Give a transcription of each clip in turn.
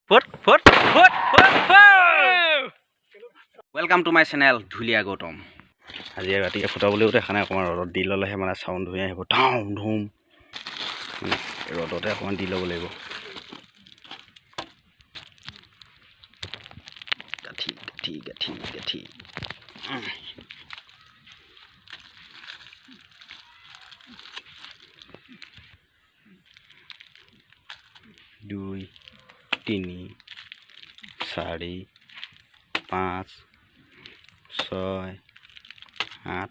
Welcome to my channel Dhulia Gautam. আজি ৰাতি ফুটাবলৈও দেখা নাই অকণমান ৰ'দত দি ল'লেহে মানে চাউণ্ড ধুই আহিব ধাম ধুম মানে ৰ'দতে অকণমান দি ল'ব লাগিব গাঠি গাঠি গাঠি গাঠি 2 3 4 5 6 8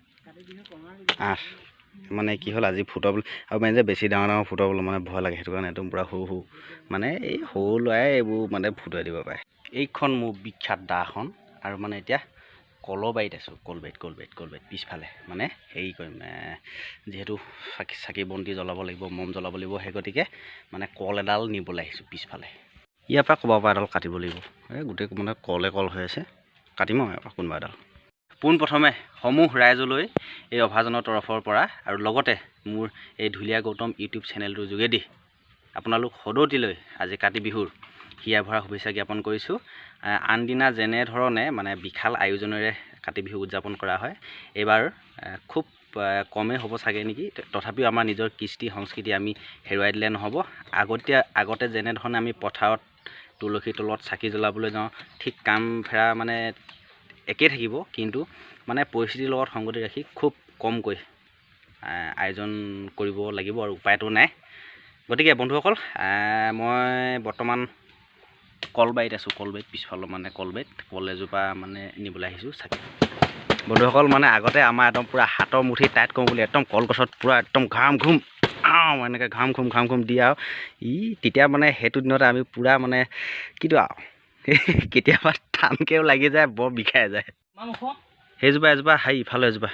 মানে কি হ'ল আজি ফুটাবল আৰু মানে বেছি ডাঙৰ ফুটাবল মানে ভয় লাগে সেইটো কাৰণে একদম পুৰা হু মানে এই সৰু ল'ৰাই এইবোৰ মানে ফুটাই দিব পাৰে এইখন মোৰ বিখ্যাত দাখন আৰু মানে এতিয়া কলবাৰীত আছোঁ কলবাৰীত পিছফালে মানে হেৰি কৰিম যেহেতু চাকি বন্তি জ্বলাব লাগিব মম জ্বলাব লাগিব সেই গতিকে মানে কল এডাল নিবলৈ আহিছোঁ পিছফালে ইয়াৰ পৰা ক'বা পৰা এডাল কাটিব লাগিব এই গোটেই মানে কল হৈ আছে কাটিম আৰু কোনোবা এডাল পোনপ্ৰথমে সমূহ ৰাইজলৈ এই অভাজনৰ তৰফৰ পৰা আৰু লগতে মোৰ এই ধুলীয়া গৌতম ইউটিউব চেনেলটোৰ যোগেদি আপোনালোক সদৌতিলৈ আজি কাতি বিহুৰ হিয়া ভৰা শুভেচ্ছা জ্ঞাপন কৰিছোঁ আনদিনা যেনে ধৰণে মানে বিশাল আয়োজনেৰে কাতি বিহু উদযাপন কৰা হয় এইবাৰ খুব কমেই হ'ব চাগে নেকি তথাপিও আমাৰ নিজৰ কৃষ্টি সংস্কৃতি আমি হেৰুৱাই দিলে নহ'ব আগতে যেনে ধৰণে আমি পথাৰত তুলসী তলত চাকি জ্বলাবলৈ যাওঁ ঠিক কাম ফেৰা মানে একেই থাকিব কিন্তু মানে পৰিস্থিতিৰ লগত সংগতি ৰাখি খুব কমকৈ আয়োজন কৰিব লাগিব আৰু উপায়টো নাই গতিকে বন্ধুসকল মই বৰ্তমান কলবাৰীত আছোঁ কলবাৰীত পিছফালৰ মানে কলবাৰীত কলেজোপা মানে নিবলৈ আহিছোঁ চাকি বন্ধুসকল মানে আগতে আমাৰ একদম পূৰা হাতৰ মুঠি টাইট কৰোঁ বুলি একদম কলগছত পূৰা একদম ঘাম ঘুম এনেকৈ ঘাম ঘুম দি আৰু তেতিয়া মানে সেইটো দিনতে আমি পূৰা মানে কিটো আৰু কেতিয়াবা টানকৈও লাগি যায় বৰ বিষাই যায় সেইজোপা এজোপা হাই ইফালে এজোপা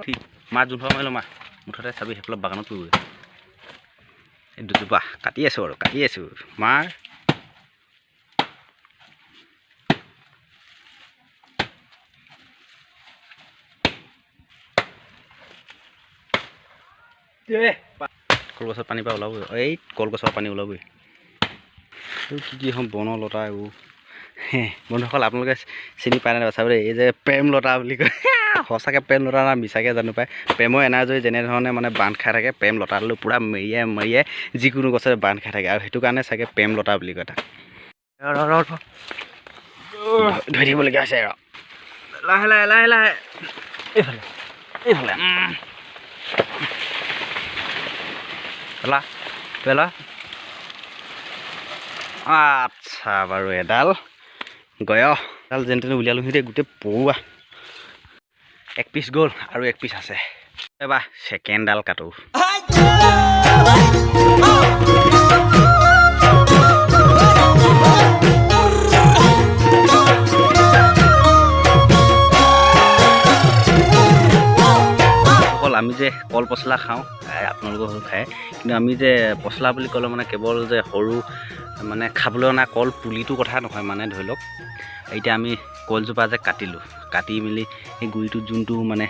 ঠিক মাৰ যোনফালে মাৰিলোঁ মা মুঠতে চাবি সেইফালে বাগানত পৰিবগৈ এই দুজোপা কাটি আছোঁ মাৰ কলগছৰ পানীৰ পৰা ওলাবই এই কলগছৰ পানী ওলাবই কি হ'ম বনলতা এইবোৰ বন্ধুসকল আপোনালোকে চিনি পায় নাই চাব দেই এই যে প্ৰেম লতা বুলি কয় সঁচাকৈ প্ৰেম লতা না মিছাকৈ জানো পায় প্ৰেমৰ এনাৰ্জি যেনেধৰণে মানে বান্ধ খাই থাকে প্ৰেম লতালৈ পূৰা মেৰিয়াই যিকোনো গছতে বান্ধ খাই থাকে আৰু সেইটো কাৰণে চাগে প্ৰেম লতা বুলি কয় তাক ধৰি দিবলগীয়া হৈছে আৰু লাহে এইফালে পেলা আচ্ছা বাৰু এডাল এডাল যেন তেনে উলিয়ালোঁ সিহঁতে গোটেই পৰুৱা এক পিচ গ'ল আৰু এক পিচ আছে এবাৰ ছেকেণ্ডডাল কাটোঁ আমি যে কল পচলা খাওঁ আপোনালোকৰ সৰু খায় কিন্তু আমি যে পচলা বুলি ক'লে মানে কেৱল যে সৰু মানে খাবলৈ অনা কল পুলিটোৰ কথা নহয় মানে ধৰি লওক এতিয়া আমি কলজোপা যে কাটি মেলি সেই গুৰিটোত যোনটো মানে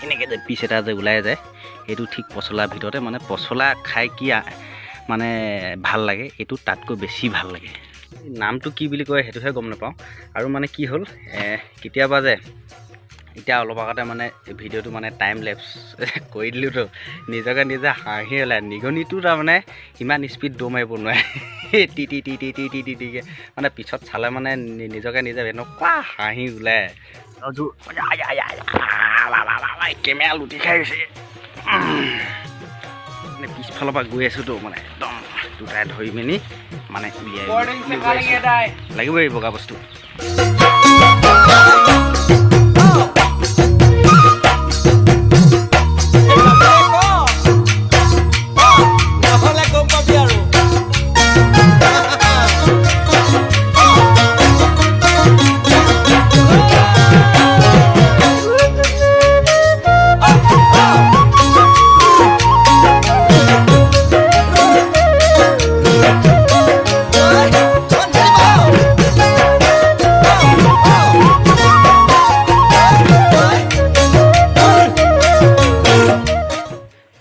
এনেকৈ যে পিচ এটা যে ওলাই যায় সেইটো ঠিক পচলাৰ ভিতৰতে মানে পচলা খাই কি মানে ভাল লাগে এইটো তাতকৈ বেছি ভাল লাগে নামটো কি বুলি কয় সেইটোহে গম নাপাওঁ আৰু মানে কি হ'ল কেতিয়াবা যে এতিয়া অলপ আগতে মানে ভিডিঅ'টো মানে টাইম লেপছ কৰি দিলোঁতো নিজে হাঁহি ওলাই নিগনিটো তাৰমানে ইমান স্পীড দৌৰ মাৰিব নোৱাৰে টিকে মানে পিছত চালে মানে নিজকে এনেকুৱা হাঁহি ওলাই কেমেৰা লুটি খাই গৈছে মানে পিছফালৰ পৰা গৈ আছোঁতো মানে একদম দুটাই ধৰি মেলি মানে উলিয়াই লাগিবই বগা বস্তু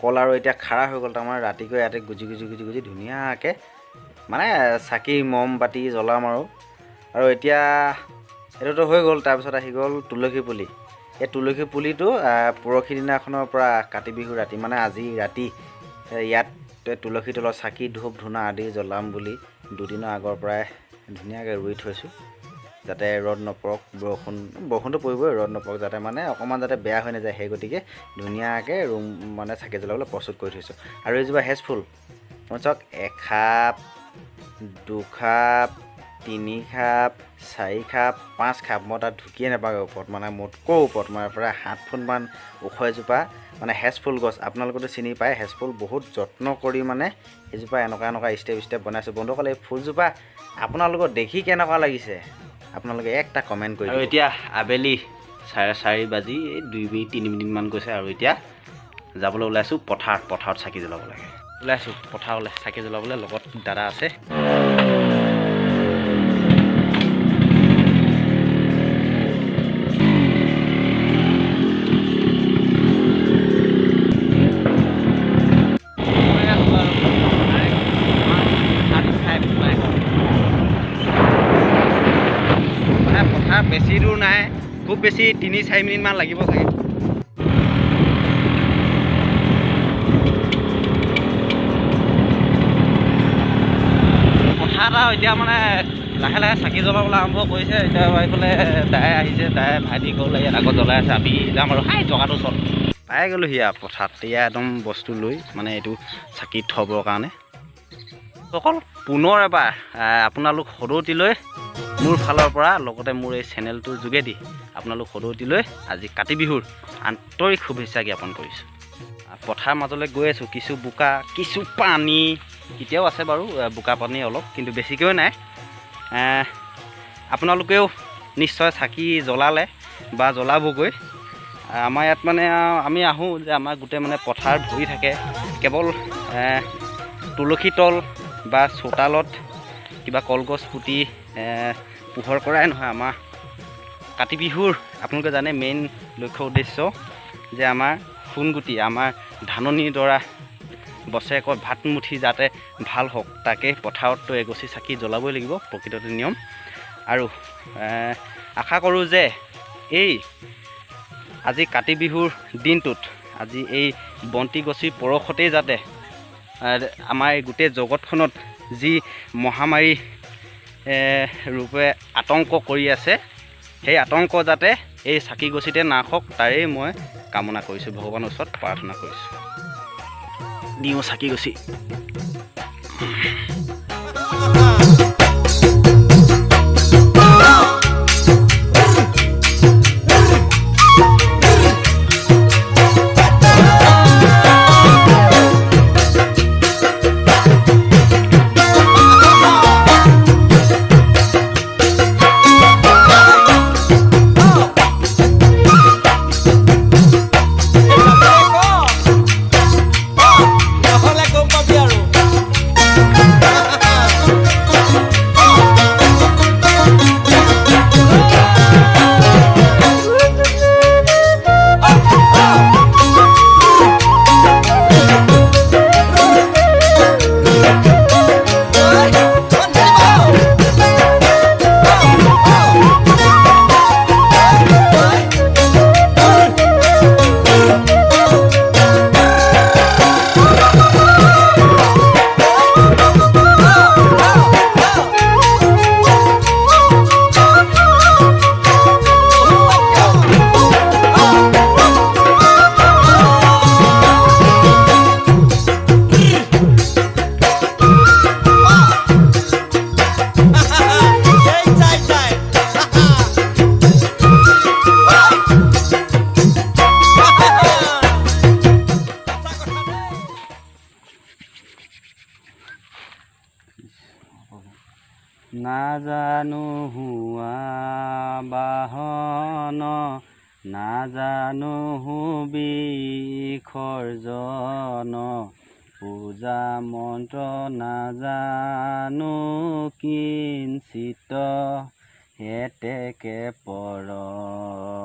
কল আৰু এতিয়া খাৰা হৈ গ'ল তাৰমানে ৰাতিকৈ ইয়াতে গুজি ধুনীয়াকৈ মানে চাকি মমবাতি জ্বলাম আৰু এতিয়া এইটোতো হৈ গ'ল। তাৰপিছত আহি গ'ল তুলসী পুলি। এই তুলসী পুলিটো পৰহি দিনাখনৰ পৰা কাতি বিহু ৰাতি মানে আজি ৰাতি ইয়াত তুলসী তলত চাকি ধূপ ধূনা আদি জ্বলাম বুলি দুদিনৰ আগৰ পৰাই ধুনীয়াকৈ ৰুই থৈছোঁ, যাতে ৰ'দ নপৰক, বৰষুণটো পৰিবই, ৰ'দ নপৰক, যাতে মানে অকণমান যাতে বেয়া হৈ নাযায়। সেই গতিকে ধুনীয়াকৈ মানে চাকি জ্বলাবলৈ প্ৰস্তুত কৰি থৈছোঁ। আৰু এইজোপা হেজফুল চাওক, 1 খাপ 2 খাপ 3 খাপ 4 খাপ 5 খাপ, মই তাত ঢুকিয়ে নাপাওঁ ওপৰত, মানে মোতকৈ ওপৰত, মানে প্ৰায় 7 ফুটমান ওখ এজোপা মানে হেজফুল গছ। আপোনালোকেতো চিনি পায় হেজফুল, বহুত যত্ন কৰি মানে এজোপা এনেকুৱা ষ্টেপ বনাইছোঁ। বন্ধুসকল, এই ফুলজোপা আপোনালোকক দেখি কেনেকুৱা লাগিছে আপোনালোকে একটা কমেণ্ট কৰি। আৰু এতিয়া আবেলি 4:30 বাজি 2-3 মিনিটমান গৈছে, আৰু এতিয়া যাবলৈ ওলাইছোঁ পথাৰত চাকি জ্বলাব লাগে। ওলাইছোঁ পথাৰলৈ চাকি জ্বলাবলৈ, লগত দাদা আছে। বেছি দূৰ নাই, খুব বেছি 3-4 মিনিটমান লাগিব চাগে। পথাৰত আৰু এতিয়া মানে লাহে লাহে চাকি জ্বলাবলৈ আৰম্ভ কৰিছে। এতিয়া এইফালে দাই আহিছে, দাই ভাইটি গ'ল, ইয়াত আগত জ্বলাই আছে। আমি যাম আৰু জগাটো ওচৰত পাই গ'লোহি আৰু পথাৰত। এয়া একদম বস্তু লৈ মানে এইটো চাকি থ'বৰ কাৰণে। অকল পুনৰ এবাৰ আপোনালোক সদৌতিলৈ মোৰ ফালৰ পৰা, লগতে মোৰ এই চেনেলটোৰ যোগেদি আপোনালোক সদৌতিলৈ আজি কাতি বিহুৰ আন্তৰিক শুভেচ্ছা জ্ঞাপন কৰিছোঁ। পথাৰ মাজলৈ গৈ আছোঁ, কিছু বোকা কিছু পানী এতিয়াও আছে বাৰু, বোকা পানী অলপ, কিন্তু বেছিকৈও নাই। আপোনালোকেও নিশ্চয় চাকি জ্বলালে বা জ্বলাবগৈ। আমাৰ ইয়াত মানে আমি আহোঁ যে আমাৰ গোটেই মানে পথাৰ ভৰি থাকে, কেৱল তুলসী তল বা চোতালত কিবা কলগছ পুতি পোহৰ কৰাই নহয়। আমাৰ কাতি বিহুৰ আপোনালোকে জানে মেইন লক্ষ্য উদ্দেশ্য যে আমাৰ সোণগুটি, আমাৰ ধাননিৰ ডৰা বছৰেকত ভাত মুঠি যাতে ভাল হওক, তাকে পথাৰততো এগছি চাকি জ্বলাবই লাগিব, প্ৰকৃততে নিয়ম। আৰু আশা কৰোঁ যে এই আজি কাতি বিহুৰ দিনটোত, আজি এই বন্তি গছিৰ পৰশতেই যাতে আমাৰ এই গোটেই জগতখনত যি মহামাৰী ৰূপে আতংক কৰি আছে, সেই আতংক যাতে এই চাকি গছিতে নাশক, তাৰেই মই কামনা কৰিছোঁ, ভগৱানৰ ওচৰত প্ৰাৰ্থনা কৰিছোঁ। দিওঁ চাকি গছি। নাজানো হুৱা বাহন, নাজানো বিসৰ্জন, পূজা মন্ত্ৰ নাজানো কিঞ্চিত, হেতেকে পৰমেশ্বৰ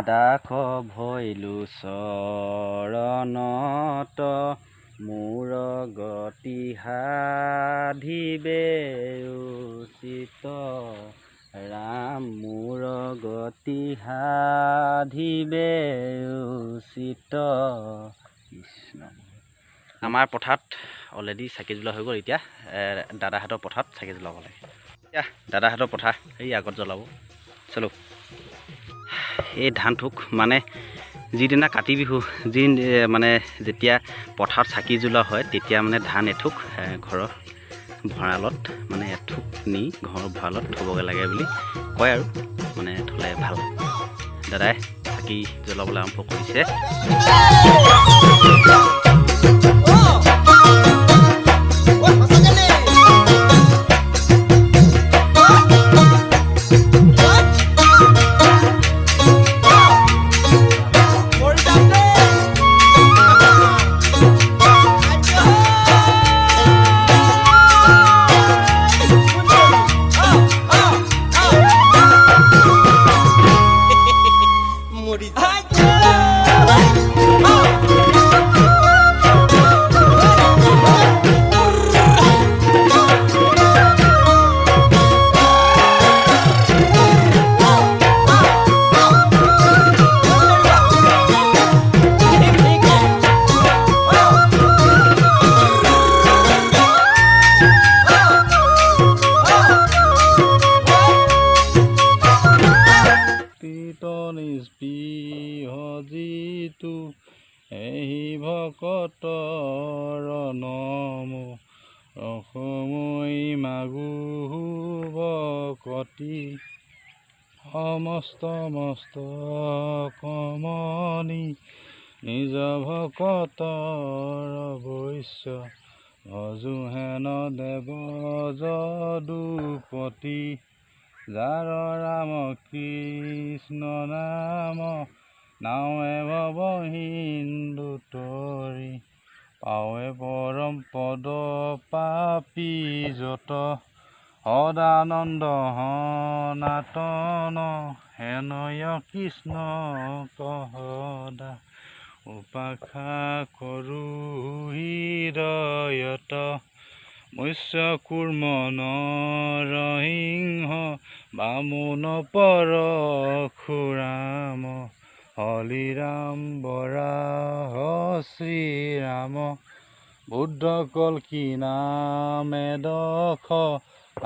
দাস ভৈলো চৰণত, মোৰ গতি সাধিবে উচিত ৰাম মোৰ গতি সাধিবে উচিত কৃষ্ণ। আমাৰ পথাৰত অলৰেডি চাকি জ্বলোৱা হৈ গ'ল। এতিয়া দাদাহঁতৰ পথাৰত চাকি জ্বলাব লাগে। এতিয়া দাদাহঁতৰ পথাৰ এই আগত জ্বলাব। চলো এই ধানটোক মানে যিদিনা কাতি বিহু মানে যেতিয়া পথাৰত চাকি জ্বলোৱা হয় তেতিয়া মানে ধান এঠুক ঘৰৰ ভঁৰালত মানে এঠুক নি ঘৰৰ ভঁৰালত থ'বগৈ লাগে বুলি কয় আৰু মানে থ'লে ভাল। দাদাই চাকি জ্বলাবলৈ আৰম্ভ কৰিছে। যিটো এই ভকতৰ নম অসমৈ মাগু ভকতি সমস্ত মস্ত কমনি নিজ ভকতৰ বৈশ্য ভজু হেন দেৱ যদুপতি যাৰ ৰাম কৃষ্ণ নাম নাৱে ভৱ হিন্দু তৰি পাৱে পৰম পদ পাপী যত সদানন্দ সনাতন হেনয় কৃষ্ণ কহদা উপাখ্যা কৰো হৃদয়ত মৎস্য কুৰ্ম নৰসিংহ বামুন পৰশুৰাম হলিৰাম বৰাহ শ্ৰীৰাম বুদ্ধ কল্কি নামে দখ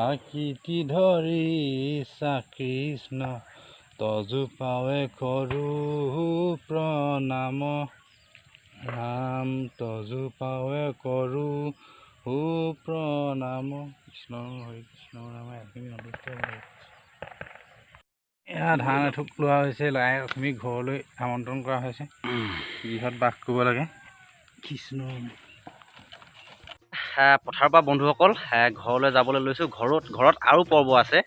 আকৃতি ধৰিছা কৃষ্ণ তজু পাৱে কৰো প্ৰণাম ৰাম তজু পাৱে কৰো প্ৰণাম কৃষ্ণ হৰি কৃষ্ণ নাম এয়া ধান এঠুক লোৱা হৈছে। লাই লক্ষ্মীক ঘৰলৈ আমন্ত্ৰণ কৰা হৈছে। গৃহত বাস কৰিব লাগে। কৃষ্ণ পথাৰৰ পৰা বন্ধুসকল ঘৰলৈ যাবলৈ লৈছোঁ। ঘৰত আৰু পৰ্ব আছে।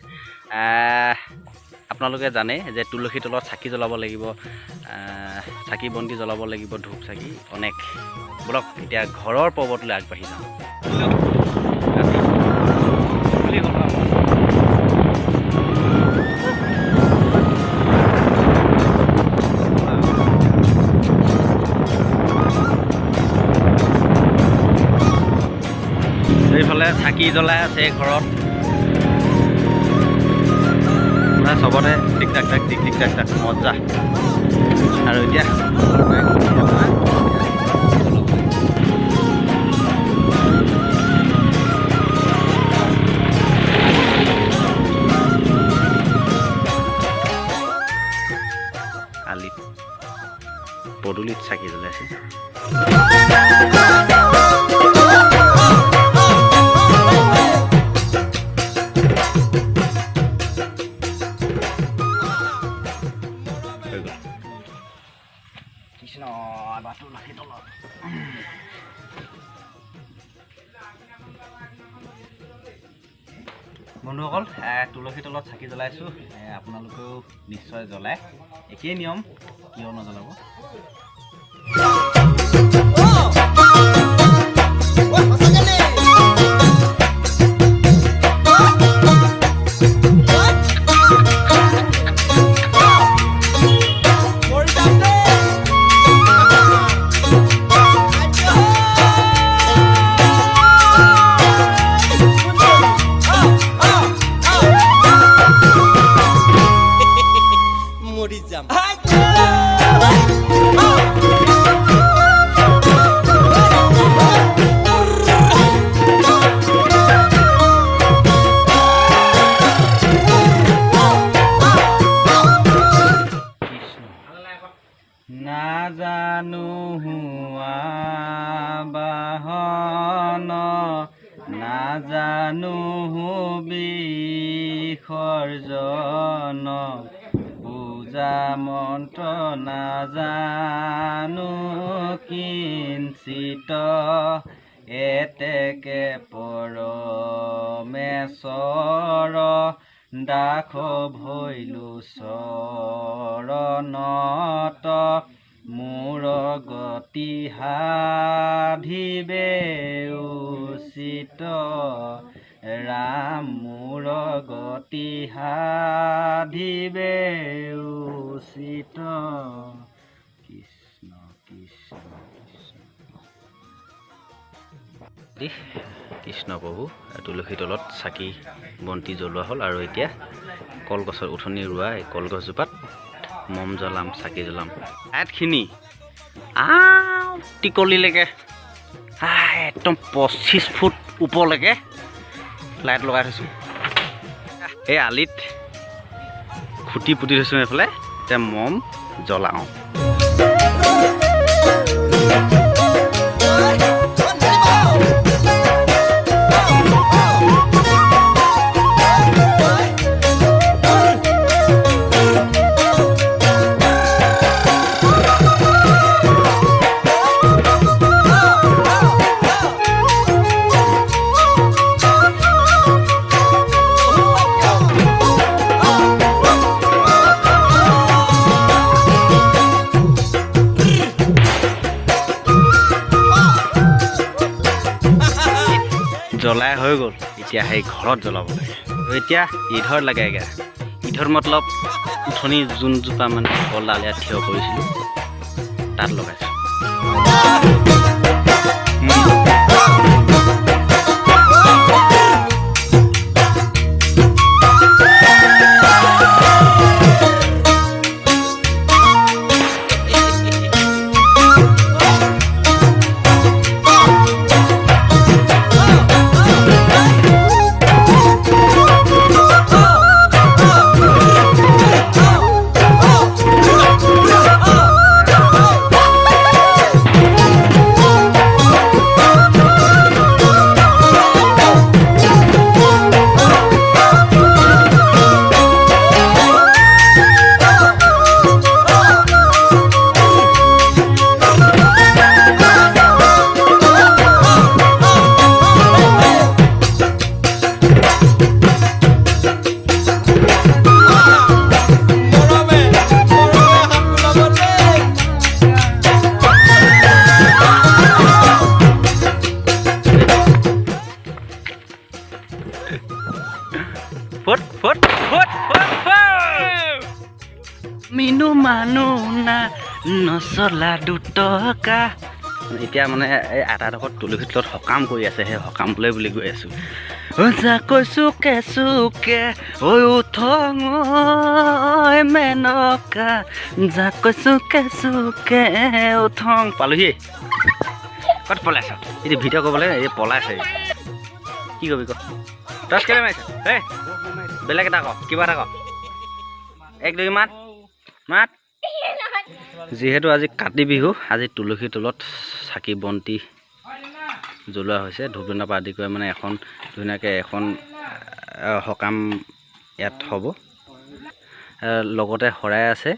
আপোনালোকে জানে যে তুলসী তলত চাকি জ্বলাব লাগিব, চাকি বন্তি জ্বলাব লাগিব, ধূপ চাকি অনেক। বলক এতিয়া ঘৰৰ পৰ্বটোলৈ আগবাঢ়ি যাওঁ। এইফালে চাকি জ্বলাই আছে ঘৰত চবতে টিক টাক টাক টিক টিক টাক টাক মজা। আৰু এতিয়া আলিত পদূলিত চাকি জ্বলাইছে। কৃষ্ণ বাটু লাখি তলত বন্ধুসকল তুলসী তলত চাকি জ্বলাইছোঁ। আপোনালোকেও নিশ্চয় জ্বলায়। একেই নিয়ম, কিয় নজ্বলাব। বিসৰ্জন পূজা মন্ত্ৰ নাজানো কিঞ্চিত এতেকে পৰমেশ্বৰ দাস ভৈলো চৰণত মোৰ গতি সাধিবে উচিত ৰাম মোৰ গতি সাধিবে উচিত কৃষ্ণ কৃষ্ণ কৃষ্ণ প্ৰভু তুলসী তলত চাকি বন্তি জ্বলোৱা হ'ল আৰু এতিয়া কলগছৰ উঠনি ৰোৱা এই কলগছজোপাত মম জ্বলাম চাকি জ্বলাম লাইটখিনি টিকলিলৈকে একদম 25 ফুট ওপৰলৈকে লাইট লগাই থৈছোঁ এই আলিত খুঁটি পুতি থৈছোঁ এইফালে এতিয়া মম জ্বলাওঁ জ্বলাই হৈ গ'ল এতিয়া সেই ঘৰত জ্বলাব লাগে এতিয়া ইধৰ লাগে ইধৰ মতলব উঠনি যোনজোপা মানে কলডাল ইয়াত থিয় কৰিছিলোঁ তাত লগাইছোঁ মিনু মানু না নচলা দুটকা এতিয়া মানে এই আটাডোখৰত তুলসী তলত সকাম কৰি আছে সেই সকামলৈ বুলি গৈ আছোঁ যা কৈছোঁ কেঁচুকে ঐ উঠং মেনকা যা কৈছোঁ কেঁচুকে উঠং পালোহি ক'ত পলাইছ এতিয়া ভিডিঅ' কৰিবলৈ এই পলাইছে কি কবি ক তই কেলৈ মাৰিছ এই বেলেগ এটা ক কিবা এটা ক 1 2 মাত মাত যিহেতু আজি কাতি বিহু আজি তুলসী তলত চাকি বন্তি জ্বলোৱা হৈছে ধূপ ধূনা পৰা আদি কৰি মানে এখন ধুনীয়াকৈ এখন সকাম ইয়াত হ'ব লগতে শৰাই আছে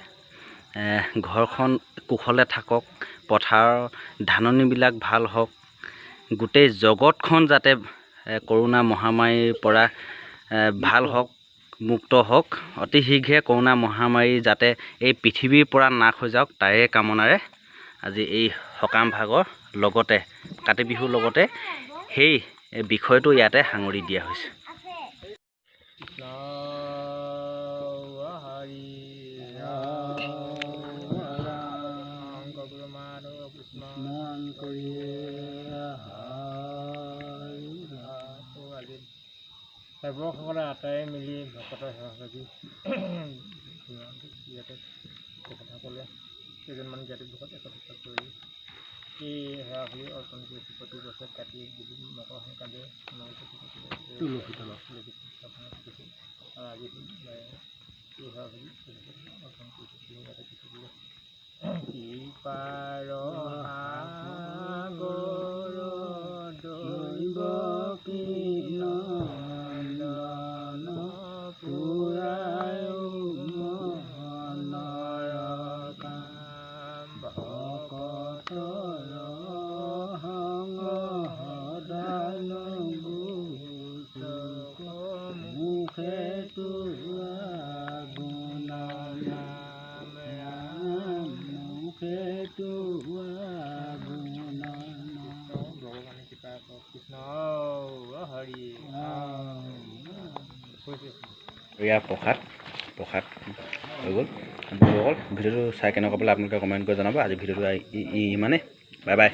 ঘৰখন কুশলে থাকক পথাৰৰ ধাননিবিলাক ভাল হওক গোটেই জগতখন যাতে কৰোনা মহামাৰীৰ পৰা ভাল হওক মুক্ত হওক অতি শীঘ্ৰে কৰোনা মহামাৰী যাতে এই পৃথিৱীৰ পৰা নাশ হৈ যাওক তাৰে কামনাৰে আজি এই সকাম ভাগৰ লগতে কাতি বিহুৰ লগতে সেই বিষয়টো ইয়াতে সাঙুৰি দিয়া হৈছে সেৱকসকলে আটাই মিলি ভকতৰ সেৱা ইয়াতে কথা ক'লে কেইজনমান জ্ঞাতি ভকত একত্ৰিত কৰি এই সেৱাভাগি অৰ্পণ কৰিছে প্ৰতি বছৰ কাতি বিহু মকৰ সংক্ৰান্তি তুলসী তলত স্থাপনা কৰিছে আৰু আজি এই সেৱাভাগি অৰ্পণ কৰিছে ইয়াতে কিছু বোলে কি পাৰ সাগৰ দৈৱ কৃষ্ণ ইয়াৰ প্ৰসাদ হৈ গ'ল। বন্ধুসকল ভিডিঅ'টো চাই কেনেকুৱা পালে আপোনালোকে কমেণ্ট কৰি জনাব। আজি ভিডিঅ'টো ইমানেই। Bye bye.